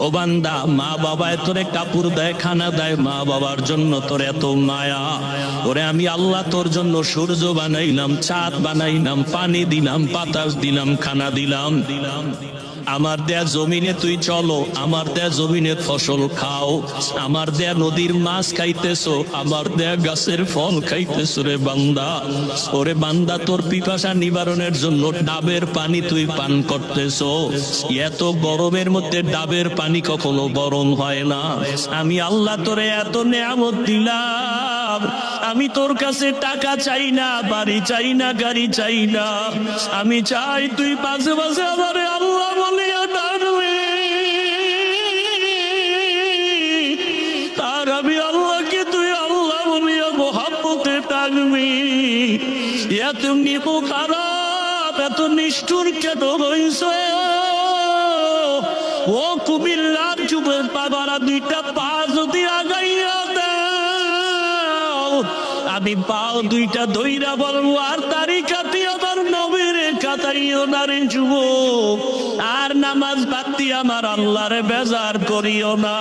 ও বান্দা, মা বাবায় তোরে কাপড় দেয়, খানা দেয়, মা বাবার জন্য তোর এত মায়া। ওরে আমি আল্লাহ তোর জন্য সূর্য বানাইলাম, চাঁদ বানাইলাম, পানি দিলাম, বাতাস দিলাম, খানা দিলাম। আমার দেয়া জমিনে তুই চলো, আমার দেয়া জমিনে ফসল খাও, আমার দেয়া নদীর মাছ খাইতেছো, আমার দেয়া গাছের ফল খাইতেছো। রে বান্দা, ওরে বান্দা, তোর পিপাসা নিবারণের জন্য ডাবের পানি তুই পান করতেছো। এত গরমের মধ্যে ডাবের পানি কখনো গরম হয় না। আমি আল্লাহ তোরে এত নেয়ামত দিলাম, আমি তোর কাছে টাকা চাই না, বাড়ি চাই না, গাড়ি চাই না। আমি চাই তুই মাঝে মাঝে আমারে আল্লাহ বলিয়া ডাকবি, আর আমি আল্লাহকে তুই আল্লাহ বলিয়া মোহাম্মতে ডাকবি। এত নিপু খারাপ, এত নিষ্ঠুর কেন হইছে? ও কুমিল্লার যুবের বাবারা, দুইটা পা যদি আগাইয়া দাও, আমি পাও দুইটা ধইরা বলবো, আর তারি কাটি আমার নবীর কাটাইও না রে যুবক, আর নামাজ বাদ দিয়ে আমার আল্লাহরে বেজার করিও না।